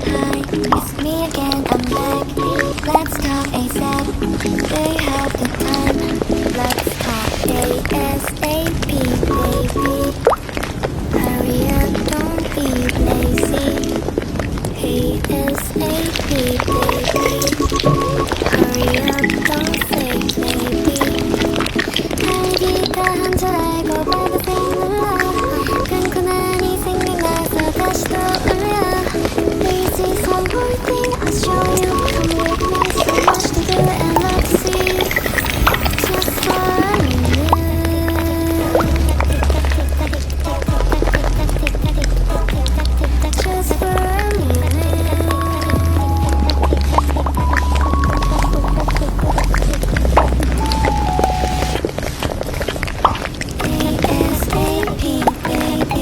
Hi, it's me again, I'm back. Let's talk ASAP. Do you have the time? Let's talk ASAP, baby. Hurry up, don't be lazy. ASAP, baby. Hurry up, don't say maybe. 달기가 한 줄 알고 발버둥 눌러. 끈끈하니 생각나서 다시 떠올려. Lazy somewhere thing I'll show you. Come with me, so much to do and love to see. Just for a minute. Just for a minute. ASAP, baby.